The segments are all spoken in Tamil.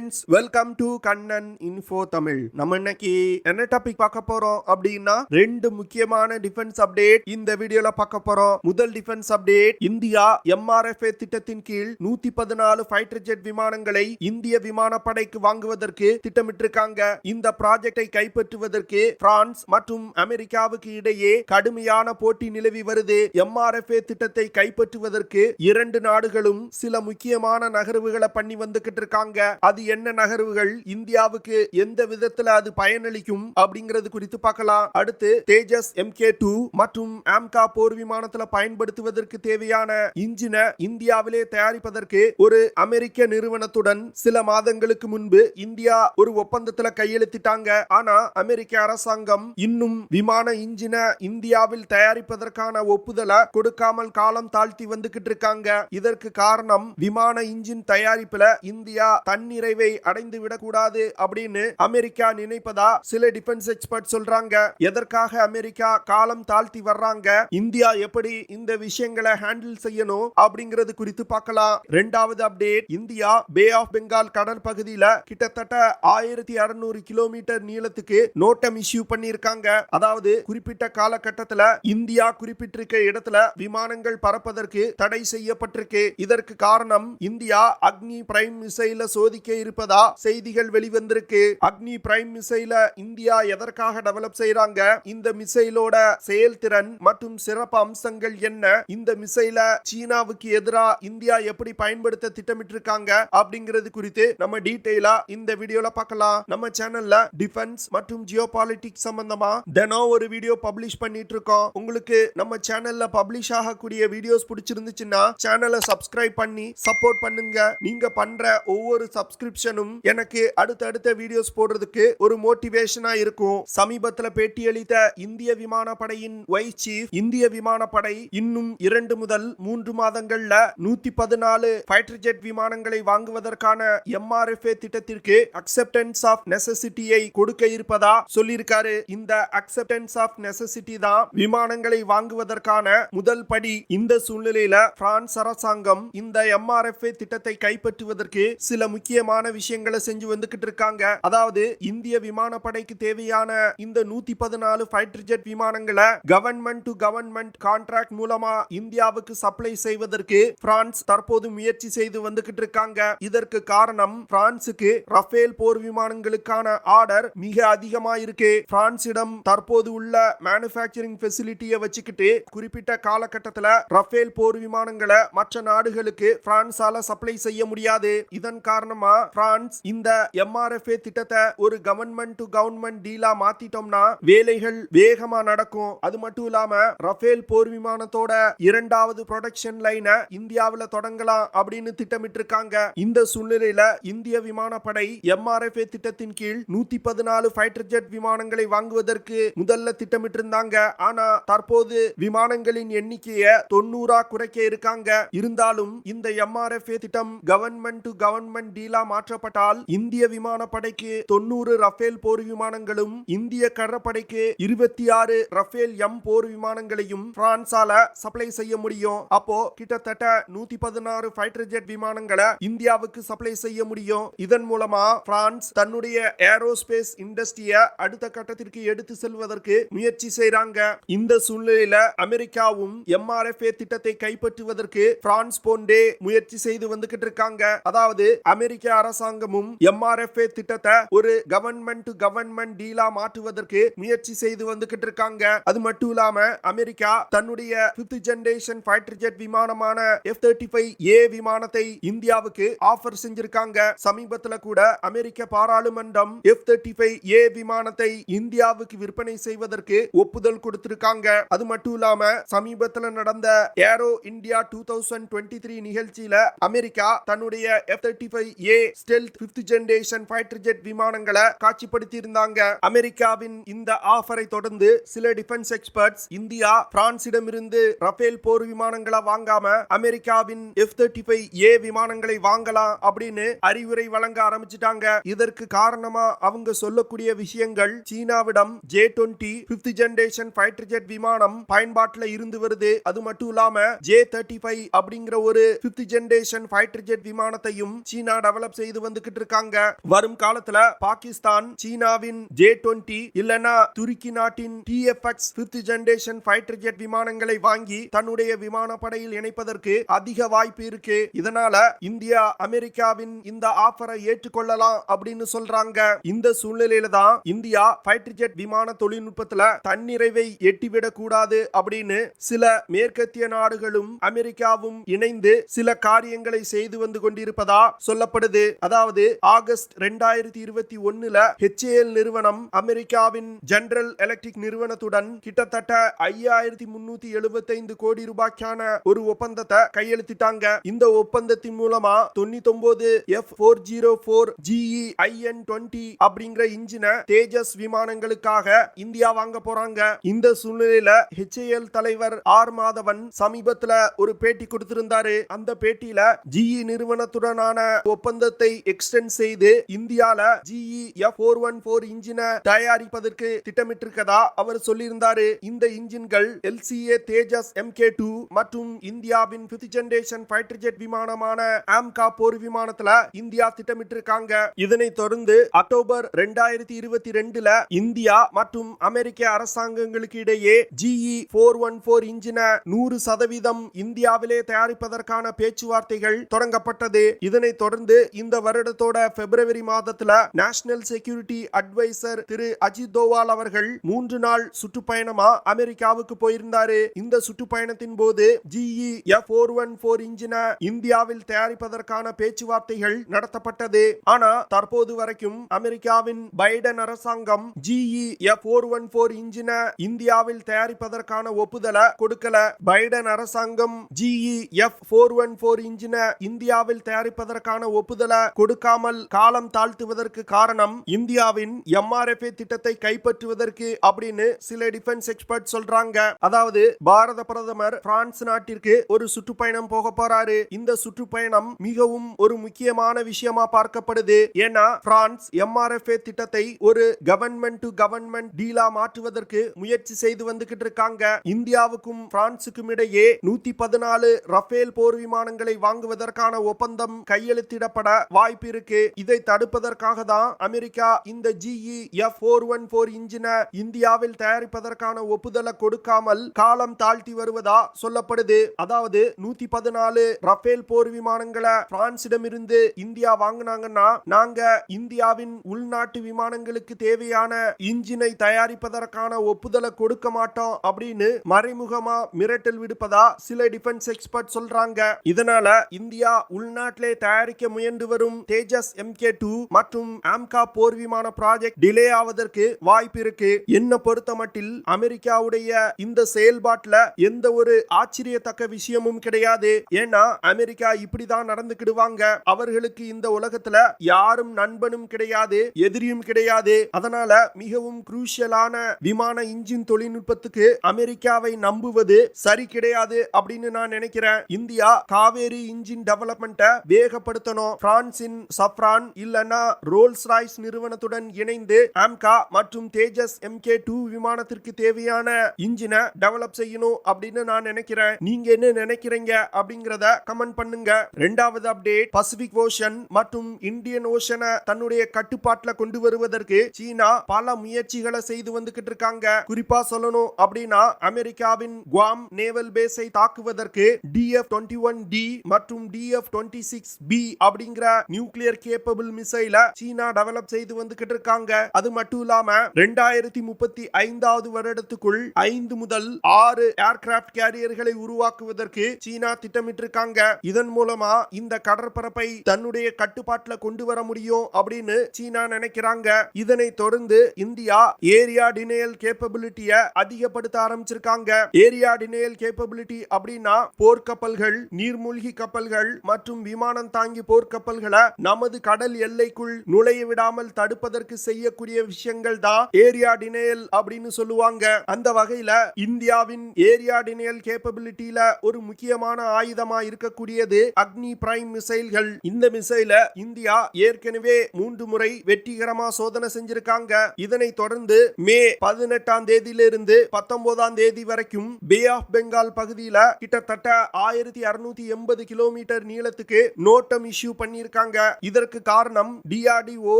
Friends, welcome to Kannan info Tamil. நம்ம இன்னைக்கு என்ன டாபிக் பார்க்க போறோம் அப்படின்னா, ரெண்டு முக்கியமான டிஃபென்ஸ் அப்டேட் இந்த வீடியோல பார்க்க போறோம். முதல் டிஃபென்ஸ் அப்டேட், இந்தியா MRFA திட்டத்தின் கீழ் 114 ஃபைட்டர் ஜெட் விமானங்களை இந்திய விமானப்படைக்கு வாங்குவதற்கு திட்டமிட்டிருக்காங்க. இந்த ப்ராஜெக்டை கைப்பற்றுவதற்கு பிரான்ஸ் மற்றும் அமெரிக்காவுக்கு இடையே கடுமையான போட்டி நிலவி வருது. MRFA திட்டத்தை கைப்பற்றுவதற்கு இரண்டு நாடுகளும் சில முக்கியமான நகர்வுகளை பண்ணி வந்துகிட்டு இருக்காங்க. அது என்ன நகர்வுகள், இந்தியாவுக்கு எந்த விதத்துல அது பயனளிக்கும் அப்படிங்கிறது குறித்து பார்க்கலாம். அடுத்து, தேஜஸ் MK2 மற்றும் AMCA போர் விமானத்துல பயன்படுத்துவதற்கு தேவையான இன்ஜினை இந்தியாவிலே தயாரிப்பதற்கு ஒரு அமெரிக்க நிறுவனத்துடன் சில மாதங்களுக்கு முன்பு இந்தியா ஒரு ஒப்பந்தத்துல கையெழுத்திட்டாங்க. ஆனா அமெரிக்க அரசாங்கம் இன்னும் விமான இன்ஜினை இந்தியாவில் தயாரிப்பதற்கான ஒப்புதலை கொடுக்காமல் காலம் தாழ்த்தி வந்துகிட்டு இருக்காங்க. இதற்கு காரணம், விமான இன்ஜின் தயாரிப்புல இந்தியா தன்னிறைவை அடைந்து விடக்கூடாது அப்படின்னு அமெரிக்கா நினைப்பதா சில டிஃபென்ஸ் எக்ஸ்பர்ட் சொல்றாங்க. எதற்காக அமெரிக்கா காலம் தாழ்த்தி வர்றாங்க, இந்தியா எப்படி இந்த விஷயங்களை ஹேண்டில் செய்யணும் அப்படிங்கிறது குறித்து பார்க்கலாம். இரண்டாவது update, India bay of Bengal கடல் பகுதியில கிட்டத்தட்ட 1600 கிலோமீட்டர் நீளத்துக்கு நோட்டம் இஷ்யூ பண்ணிருக்காங்க. அதாவது குறிப்பிட்ட காலகட்டத்தில் இந்தியா குறிப்பிட்டிருக்க இடத்துல விமானங்கள் பறப்பதற்கு தடை செய்யப்பட்டிருக்கு. இதற்கு காரணம், இந்தியா அக்னி பிரைம் மிசைல சோதிக்க இருப்பதா செய்திகள் வெளிவந்திருக்கு. அக்னி பிரைம் மிசைல இந்தியா எதற்காக டெவலப் செய்றாங்க, இந்த மிசைலோட செயல்திறன் மற்றும் சிறப்பு அம்சங்கள் என்ன, இந்த மிசைல சீனாவுக்கு எதிராக இந்தியா எப்படி பயன்படுத்த திட்டமிட்டிருக்காங்க அப்படிங்கிறது குறித்து நம்ம டீடைலா இந்த வீடியோல பார்க்கலாம். நம்ம சேனல்ல டிஃபென்ஸ் மற்றும் ஜியோபாலிட்டிக்ஸ் சம்பந்தமா தினம் ஒரு வீடியோ பப்ளிஷ் பண்ணிட்டு இருக்கோம். உங்களுக்கு நம்ம சேனல்ல பப்ளிஷ் ஆகக்கூடிய வீடியோஸ் பிடிச்சிருந்துச்சுன்னா சேனலை சப்ஸ்கிரைப் பண்ணி சப்போர்ட் பண்ணுங்க. நீங்க பண்ற ஒவ்வொரு சப்ஸ்கிரிப்ஷனும் எனக்கு அடுத்தடுத்த வீடியோஸ் போடுறதுக்கு ஒரு மோட்டிவேஷனா இருக்கும். சமீபத்துல பேட்டியளித்த இந்திய விமானப்படையின் வைஸ் சீஃப், இந்திய விமானப்படை இன்னும் 2 முதல் 3 மாதங்கள்ல 114 ஃபைட்டர் ஜெட் விமானங்களை வாங்குவதற்கான MRFA திட்டத்திற்கு அக்செப்டன்ஸ் ஆஃப் நெசசிட்டியை கொடுக்க இருப்பதா சொல்லியிருக்காரு. இந்த அக்செப்டன்ஸ் ஆஃப் நெசசிட்டி தான் விமானங்களை வாங்குவதற்கான முதல் படி. இந்த சூழ்நிலையில பிரான்ஸ் அரசாங்கம் இந்த MRFA திட்டத்தை கைப்பற்றுவதற்கு சில முக்கியமான விஷயங்களை செஞ்சு வந்துகிட்டு இருக்காங்க. அதாவது, இந்திய விமானப்படைக்கு தேவையான இந்த 114 ஃபைட்டர் ஜெட் விமானங்களை கவர்மெண்ட் டு கவர்மெண்ட் கான்ட்ராக்ட் மூலமா இந்தியாவுக்கு சப்ளை செய்வதற்கு பிரான்ஸ் தற்போது முயற்சி செய்து வந்துகிட்டு இருக்காங்க. இதற்கு காரணம், பிரான்சுக்கு ரஃபேல் போர் விமானங்களுக்கான ஆர்டர் மிக அதிகமா இருக்கு. பிரான்சிடம் தற்போது உள்ள மேனுஃபேக்சரிங் ஃபெசிலிட்டியை வச்சுக்கிட்டு குறிப்பிட்ட காலகட்டத்தில் ரஃபேல் போர் விமானங்களை மற்ற நாடுகளுக்கு பிரான்சால சப்ளை செய்ய முடியாது. இதன் காரணமா பிரான்ஸ் இந்த MRFA திட்டத்தை ஒரு கவர்மெண்ட் டு கவர்மெண்ட் டீலா மாத்திட்டோம்னா வேலைகள் வேகமா நடக்கும். அது மட்டும் இல்லாம ரஃபேல் போர் விமானத்தோட இரண்டாவது ப்ரொடக்ஷன் லைனை இந்தியாவில் தொடங்கலாம் அப்படின்னு திட்டமிட்டிருக்காங்க. இந்த சூழ்நிலையில இந்திய விமானப்படை MRFA திட்டத்தின் கீழ் 114 ஃபைட்டர் ஜெட் விமானங்களை வாங்குவதற்கு முதல்ல திட்டமிட்டிருந்தாங்க. ஆனா தற்போது விமானங்களின் எண்ணிக்கையை 90 குறைக்க இருக்காங்க. இருந்தாலும் இந்த MRFA திட்டம் கவர்மெண்ட் டு கவர்மெண்ட் டீலா மாற்றப்பட்டால் இந்திய விமானப்படைக்கு 90 ரஃபேல் போர் விமானங்களும் இந்திய கடற்படைக்கு 26 ரஃபேல் M போர் விமானங்களையும் பிரான்சால சப்ளை செய்ய முடியும். அப்போ கிட்டத்தட்ட 116 ஃபைட்டர் ஜெட் விமானங்களை இந்தியாவுக்கு சப்ளை செய்ய முடியும். இதன் மூலமா பிரான்ஸ் தன்னுடைய ஏரோஸ்பேஸ் இண்டஸ்ட்ரியை அடுத்த கட்டத்திற்கு எடுத்து செல்வதற்கு முயற்சி செய்றாங்க. இந்த சூழ்நிலையில அமெரிக்காவும் MRFA திட்டத்தை கைப்பற்றுவதற்கு பிரான்ஸ் போன்றே முயற்சி செய்து வந்துகிட்டு இருக்காங்க. அதாவது, அமெரிக்க அரசாங்கமும் MRFA திட்டத்தை ஒரு கவர்மெண்ட் டு கவர்மெண்ட் டீலா மாற்றுவதற்கு முயற்சி செய்து வந்துகிட்டு இருக்காங்க. அது மட்டும் இல்லாம அமெரிக்கா தன்னுடைய 5th generation fighter jet விமானமான F-35A விமானத்தை இந்தியாவுக்கு ஆஃபர் செஞ்சிருக்காங்க. சமீபத்துல கூட அமெரிக்க பாராளுமன்றம் F-35A விமானத்தை இந்தியாவுக்கு விற்பனை செய்வதற்கு ஒப்புதல் கொடுத்திருக்காங்க. அது மட்டும் இல்லாம சமீபத்துல நடந்த ஏரோ இந்தியா 2023 நிகழ்ச்சியில அமெரிக்கா தன்னுடைய F-35A stealth 5th generation fighter jet விமானங்களை காட்சிப்படுத்தி இருந்தாங்க. அமெரிக்காவின் இந்த ஆஃபரை தொடர்ந்து சில டிஃபென்ஸ் எக்ஸ்பர்ட்ஸ், இந்தியா பிரான்சிடமிருந்து ரஃபேல் போர் விமானங்களை வாங்காம அமெரிக்காவின் F-35A விமானங்களை வாங்கலாம் அப்படின்னு அறிவுரை வழங்க ஆரம்பிச்சிட்டாங்க. இதற்கு காரணமா அவங்க சொல்லக்கூடிய விஷயங்கள், சீனாவிடம் J-20 5th generation fighter jet விமானம் பயன்பாட்டில் இருந்து வருது. அது மட்டும் இல்லாம J-35 அப்படிங்கிற ஒரு 5th ஜெனரேஷன் ஃபைட்டர் ஜெட் விமானத்தையும் சீனா டெவலப் செய்து செய்து வந்துகிட்டு இருக்காங்க. வரும் காலத்துல பாகிஸ்தான் சீனாவின் J-20 இல்லனா துருக்கி நாட்டின் TFX 5th generation fighter jet விமானங்களை வாங்கி தன்னுடைய விமானப்படையில் இணைப்பதற்கு அதிக வாய்ப்பு இருக்கு. இதனால இந்தியா அமெரிக்காவின் இந்த ஆஃபரை ஏற்றுக்கொள்ளலாம் அப்படின்னு சொல்றாங்க. இந்த சூழ்நிலையில தான் இந்தியா ஃபைட்டர் ஜெட் விமான தொழில்நுட்பத்துல தன்னிறைவை எட்டிவிடக் கூடாது அப்படின்னு சில மேற்கத்திய நாடுகளும் அமெரிக்காவும் இணைந்து சில காரியங்களை செய்து வந்து கொண்டிருப்பதா சொல்லப்படுது. அதாவது ஆகஸ்ட் 2021 HAL நிறுவனம் அமெரிக்காவின் ஜெனரல் எலக்ட்ரிக் நிறுவனத்துடன் கிட்டத்தட்ட 5375 கோடி ரூபாய்க்கான ஒரு ஒப்பந்தத்தை கையெழுத்திட்டாங்க. இந்த ஒப்பந்தத்தின் மூலமா 99 F404 GE IN-20 அப்படிங்கிற இன்ஜினை தேஜஸ் விமானங்களுக்காக இந்தியா வாங்க போறாங்க. இந்த சூழ்நிலையில HAL தலைவர் ஆர் மாதவன் சமீபத்துல ஒரு பேட்டி கொடுத்திருந்தாரு. அந்த பேட்டியில GE நிறுவனத்துடனான ஒப்பந்தத்தை எக்ஸ்டெண்ட் செய்து இந்தியால GE F414 இன்ஜினை தயாரிப்பதற்கு திட்டமிட்டிருக்கதா அவர் சொல்லியிருந்தாரு. இந்த இன்ஜின்கள் LCA தேஜஸ் MK2 மற்றும் இந்தியாவின் 5th ஜெனரேஷன் ஃபைட்டர் ஜெட் விமானமான AMCA போர் விமானத்துல இந்தியா திட்டமிட்டிருக்காங்க. இதனை தொடர்ந்து அக்டோபர் 2022 இந்தியா மற்றும் அமெரிக்க அரசாங்கங்களுக்கு இடையே GE 414 இன்ஜினை 100% இந்தியாவிலே தயாரிப்பதற்கான பேச்சுவார்த்தைகள் தொடங்கப்பட்டது. இதனை தொடர்ந்து இந்த வருடத்தோட பிப்ரவரி மாதத்துல நேஷனல் செக்யூரிட்டி அட்வைசர் திரு அஜித் தோவால் அவர்கள் 3 நாள் சுற்றுப்பயணமா அமெரிக்காவுக்கு போயிருந்தாரு. இந்த சுற்றுப்பயணத்தின் போது GE F414 இன்ஜினை இந்தியாவில் தயாரிப்பதற்கான பேச்சுவார்த்தைகள் நடத்தப்பட்டது. ஆனா தற்போது வரைக்கும் அமெரிக்காவின் பைடன் அரசாங்கம் GE F414 இன்ஜினை இந்தியாவில் தயாரிப்பதற்கான ஒப்புதலை கொடுக்கல. பைடன் அரசாங்கம் GE F414 இன்ஜினை இந்தியாவில் தயாரிப்பதற்கான ஒப்புதலை கொடுக்காமல் காலம் தாழ்த்துவதற்கு காரணம் இந்தியாவின் MRFA திட்டத்தை கைப்பற்றுவதற்கு அப்படின்னு சில டிஃபென்ஸ் எக்ஸ்பர்ட் சொல்றாங்க. அதாவது பாரத பிரதமர் பிரான்ஸ் நாட்டிற்கு ஒரு சுற்றுப்பயணம் போக போறாரு. இந்த சுற்றுப்பயணம் மிகவும் ஒரு முக்கியமான விஷயமா பார்க்கப்படுது. ஏன்னா பிரான்ஸ் MRFA திட்டத்தை ஒரு கவர்மெண்ட் டு கவர்மெண்ட் டீலா மாற்றுவதற்கு முயற்சி செய்து வந்துகிட்டு இருக்காங்க. இந்தியாவுக்கும் பிரான்சுக்கும் இடையே 114 ரஃபேல் போர் விமானங்களை வாங்குவதற்கான ஒப்பந்தம் கையெழுத்திடப்பட வாய்ப்பு இருக்கு. இதை தடுப்பதற்காக தான் அமெரிக்கா இந்த GE F414 இன்ஜினை இந்தியாவில் தயாரிப்பதற்கான ஒப்புதலை கொடுக்காமல் காலம் தாழ்த்தி வருவதா சொல்லப்படுது. அதாவது 114 ரஃபேல் போர் விமானங்களை பிரான்சிடமிருந்து இந்தியா வாங்கினாங்கன்னா நாங்க இந்தியாவின் உள்நாட்டு விமானங்களுக்கு தேவையான இன்ஜினை தயாரிப்பதற்கான ஒப்புதலை கொடுக்க மாட்டோம் அப்படின்னு மறைமுகமா மிரட்டல் விடுப்பதா சில டிஃபென்ஸ் எக்ஸ்பர்ட் சொல்றாங்க. இதனால இந்தியா உள்நாட்டிலே தயாரிக்க முயன்று வரும் தேஜஸ் MK2 மற்றும் AMCA போர் விமான ப்ராஜெக்ட் டிலே ஆவதற்கு வாய்ப்பு இருக்கு. என்ன பொறுத்தமட்டில் அமெரிக்காவுடைய இந்த செயல்பாட்டுல எந்த ஒரு ஆச்சரியத்தக்க விஷயமும் கிடையாது. ஏன்னா அமெரிக்கா இப்படிதான் நடந்துக்கிடுவாங்க. அவர்களுக்கு இந்த உலகத்துல யாரும் நண்பனும் கிடையாது, எதிரியும் கிடையாது. அதனால மிகவும் குரூஷியலான விமான இன்ஜின் தொழில்நுட்பத்துக்கு அமெரிக்காவை நம்புவது சரி கிடையாது அப்படின்னு நான் நினைக்கிறேன். இந்தியா காவேரி இன்ஜின் டெவலப்மெண்ட்டை வேகப்படுத்தணும். பிரான்சின் சஃப்ரான் இல்லனா ரோல்ஸ் ராய்ஸ் நிறுவனத்துடன் இணைந்து AMCA மற்றும் தேஜஸ் MK2 விமானத்திற்கு தேவையான இன்ஜினை டெவலப் செய்யணும் அப்படின்னு நான் நினைக்கிறேன். நீங்க என்ன நினைக்கிறீங்க அப்படிங்கறத கமெண்ட் பண்ணுங்க. இரண்டாவது அப்டேட், பசிபிக் ஓஷன் மற்றும் இந்தியன் ஓஷனை தன்னுடைய கட்டுப்பாட்டுல கொண்டு வருவதற்கு சீனா பல முயற்சிகளை செய்து வந்துகிட்டு இருக்காங்க. குறிப்பா சொல்லணும் அப்படின்னா அமெரிக்காவின் குவாம் நேவல் பேஸை தாக்குவதற்கு DF-21D மற்றும் DF-26B அப்படிங்கிற நியூக்ளியர் கேப்பபிள் மிசைல சீனா டெவலப் செய்து வந்துகிட்டு இருக்காங்க. அது மட்டும் இல்லாம 2035 வருடத்துக்குள் 5 முதல் 6 ஏர்கிராப்ட் கேரியர்களை உருவாக்குவதற்கு சீனா திட்டமிட்டிருக்காங்க. இதன் மூலமா இந்த கடற்பரப்பை தன்னுடைய கட்டுப்பாட்டுல கொண்டு வர முடியும் அப்படின்னு சீனா நினைக்கிறாங்க. இதனை தொடர்ந்து இந்தியா ஏரியா டினையல் கேப்பபிலிட்டியை அதிகப்படுத்த ஆரம்பிச்சிருக்காங்க. ஏரியா டினையல் கேப்பபிலிட்டி அப்படின்னா போர்க்கப்பல்கள், நீர்மூழ்கி கப்பல்கள் மற்றும் விமானம் தாங்கி போர்க்கப்பல்களை நமது கடல் எல்லைக்குள் நுழைய விடாமல் தடுப்பதற்கு செய்யக்கூடிய விஷயங்கள் தான் ஏரியா டினையல் அப்படின்னு சொல்லுவாங்க. அந்த வகையில இந்தியாவின் ஏரியா டினையல் கேப்பபிலிட்டியில ஒரு முக்கியமான ஆயுதமா இருக்கக்கூடியது அக்னி பிரைம் மிசைல்கள். இந்த மிசைல இந்தியா ஏற்கனவே 3 முறை வெற்றிகரமா சோதனை செஞ்சிருக்காங்க. இதனை தொடர்ந்து மே 18ஆம் தேதியிலிருந்து 19ஆம் தேதி வரைக்கும் பே ஆஃப் பெங்கால் பகுதியில கிட்டத்தட்ட 1680 கிலோமீட்டர் நீளத்துக்கு நோட்டம் இஷ்யூ பண்ணியிருக்காங்க. இருக்காங்க. இதற்கு காரணம் DRDO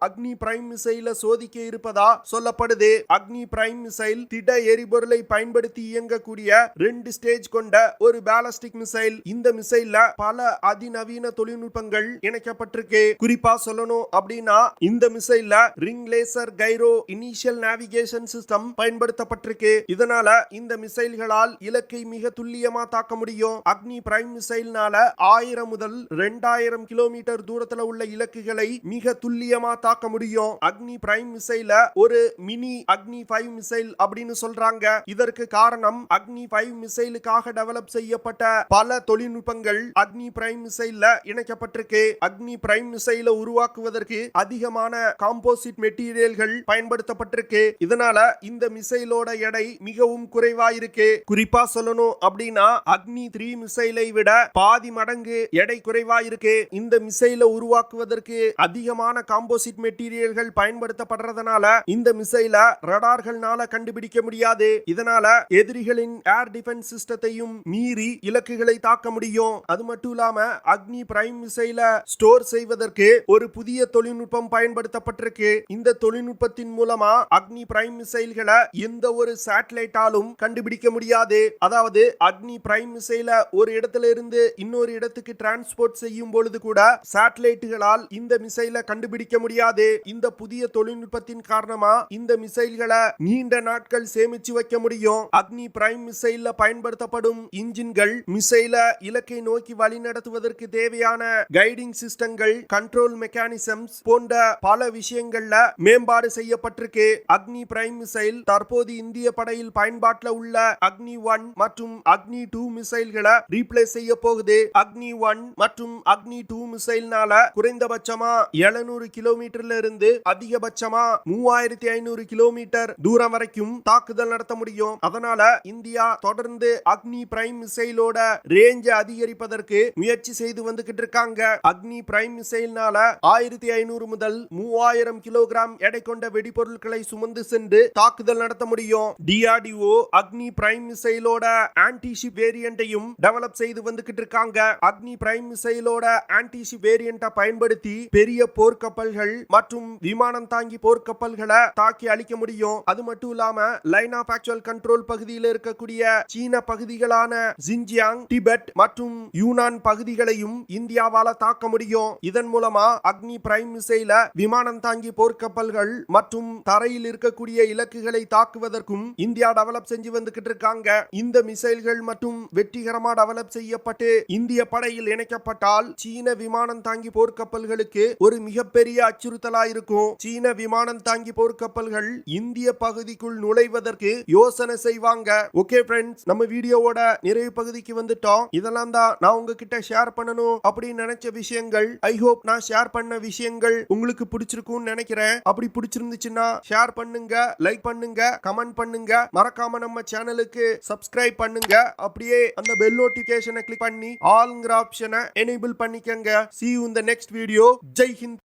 அக்னி பிரைம் மிசைல சோதிக்க இருப்பதா சொல்லப்படுது. அக்னி பிரைம் மிசைல் திட எரிபொருளை பயன்படுத்தி இயங்கக்கூடிய 2 ஸ்டேஜ் கொண்ட ஒரு பாலிஸ்டிக் மிசைல். இந்த மிசைல்ல பல அதிநவீன தொழில்நுட்பங்கள் இணைக்கப்பட்டிருக்கு. குறிப்பா சொல்லணும் அப்படின்னா இந்த மிசைல்ல ring laser gyro inertial navigation system பயன்படுத்தப்பட்டிருக்கு. இதனால இந்த மிசைல்களால் இலக்கை மிக துல்லியமா தாக்க முடியும். அக்னி பிரைம் மிசைல்னால 1000 முதல் 2000 கிலோமீட்டர் தூரத்துல உள்ள இலக்குகளை மிக துல்லியமா தாக்க முடியும். அக்னி பிரைம் மிசைல ஒரு மினி அக்னி 5 மிசைல் அப்படின்னு சொல்றாங்க. இதற்கு காரணம் அக்னி 5 மிசைலுக்காக டெவலப் செய்யப்பட்ட பல தொழில்நுட்பங்கள் அக்னி பிரைம் மிசைல்ல இணைக்கப்பட்டிருக்கு. அக்னி பிரைம் மிசைல உருவாக்குவதற்கு அதிகமான காம்போசிட் மெட்டீரியல்கள் பயன்படுத்தப்பட்டிருக்கு. இதனால இந்த மிசைலோட எடை மிகவும் குறைவா இருக்கு. குறிப்பா சொல்லணும் அப்படின்னா அக்னி 3 மிசைலை விட பாதி மடங்கு எடை குறைவா இருக்கு. இந்த மிசைலை உருவாக்குவதற்கு அதிகமான காம்போசிட் மெட்டீரியல்கள் பயன்படுத்தப்படுறதுனால இந்த மிசைல ரடார்களால கண்டுபிடிக்க முடியாது. இதனால எதிரிகளின் ஏர் டிஃபென்ஸ் சிஸ்டத்தையும் மீறி இலக்குகளை தாக்க முடியும். அது மட்டும் இல்லாம அக்னி பிரைம் மிசைல ஸ்டோர் செய்வதற்கு ஒரு புதிய தொழில்நுட்பம் பயன்படுத்தப்பட்டிருக்கு. இந்த தொழில்நுட்பத்தின் மூலமா அக்னி பிரைம் மிசைல்களை எந்த ஒரு சேட்டலைட்டாலும் கண்டுபிடிக்க முடியாது. அதாவது அக்னி பிரைம் மிசைல ஒரு இடத்துல இருந்து இன்னொரு இடத்துக்கு டிரான்ஸ்போர்ட் செய்யும் பொழுது கூட சேட்டலைட்டுகளால் இந்த மிசைலை கண்டுபிடிக்க முடியாது. இந்த புதிய தொழில்நுட்பத்தின் காரணமா இந்த மிசைல்களை நீண்ட நாட்கள் சேமிச்சு வைக்க முடியும். அக்னி பிரைம் மிசைல்ல பயன்படுத்தப்படும் இன்ஜின்கள், மிசைல இலக்கை நோக்கி வழிநடத்துவதற்கு தேவையான கைடிங் சிஸ்டங்கள், கண்ட்ரோல் மெக்கானிசம்ஸ் போன்ற பல விஷயங்கள்ல மேம்பாடு செய்யப்பட்டிருக்கு. அக்னி பிரைம் மிசைல் தற்போது இந்திய படையில் பயன்பாட்டில் உள்ள அக்னி 1 மற்றும் அக்னி 2 மிசைல்களை ரீப்ளேஸ் செய்ய போகுது. அக்னி 1 மற்றும் அக்னி 2 மிசைல்னால குறைந்தபட்சமா 700 கிலோமீட்டர்ல இருந்து அதிகபட்சமா 3500 கிலோமீட்டர் தூரம் வரைக்கும் தாக்குதல் நடத்த முடியும். அதனால இந்தியா தொடர்ந்து அக்னி பிரைம் மிசைலோட ரேஞ்ச் அதிகரிப்பதற்கு முயற்சி செய்து வந்துகிட்டு இருக்காங்க. அக்னி பிரைம் மிசைல்னால 1500 முதல் 3000 கிலோகிராம் எடை கொண்ட வெடிபொருட்களை சுமந்து சென்று தாக்குதல் நடத்த முடியும். DRDO அக்னி பிரைம் மிசைலோட ஆன்டி ஷிப் வேரியண்டையும் டெவலப் செய்து வந்துகிட்டு இருக்காங்க. அக்னி பிரைம் மிசைலோட ஆன்டி ஷிப் வேரியண்ட்டை பயன்படுத்தி பெரிய போர்க்கப்பல்கள் மற்றும் விமானம் தாங்கி போர்க்கப்பல்களை தாக்கி அழிக்க முடியும். அது மட்டும் இல்லாம லைன் ஆஃப் ஆக்சுவல் கண்ட்ரோல் பகுதியில் இருக்கக்கூடிய சீன பகுதிகளான ஜின்ஜியாங், டிபெட் மற்றும் யூனான் பகுதிகளையும் இந்தியாவால தாக்க முடியும். இதன் மூலமா அக்னி பிரைம் மிசைல விமானம் தாங்கி போர்க்கப்பல்கள் மற்றும் தரையில் இருக்கக்கூடிய இலக்குகளை தாக்குவதற்கும் இந்தியா டெவலப் செஞ்சு வந்துகிட்டு இருக்காங்க. இந்த மிசைல்கள் மற்றும் வெற்றிகரமா டெவலப் செய்யப்பட்டு இந்திய படையில் இணைக்கப்பட்டால் சீன விமானம் தாங்கி போர்க்கப்பல்களுக்கு ஒரு மிகப்பெரிய அச்சுறுத்தலா இருக்கும். சீன விமானம் தாங்கி போர்க்கப்பல்கள் இந்திய பகுதிக்குள் நுழைவதற்கு யோசனை செய்வாங்க. ஓகே ஃப்ரெண்ட்ஸ், நம்ம வீடியோவோட நிறைவு பகுதிக்கு வந்துட்டோம். இதெல்லாம் தான் நான் உங்ககிட்ட ஷேர் பண்ணணும் அப்படின்னு நினைச்ச விஷயங்கள். ஐ ஹோப் நான் ஷேர் பண்ண விஷயங்கள் உங்களுக்கு பிடிச்சிருக்கும்னு நினைக்கிறேன். அப்படி பிடிச்சிருந்துச்சுன்னா ஷேர் பண்ணுங்க, லைக் பண்ணுங்க, கமெண்ட் பண்ணுங்க. மறக்காம நம்ம சேனலுக்கு சப்ஸ்கிரைப் பண்ணுங்க. அப்படியே அந்த பெல் நோட்டிபிகேஷனை கிளிக் பண்ணி ஆல்ங்கிற ஆப்ஷனை எனேபிள் பண்ணிக்கங்க. See you in the next video. Jai Hind.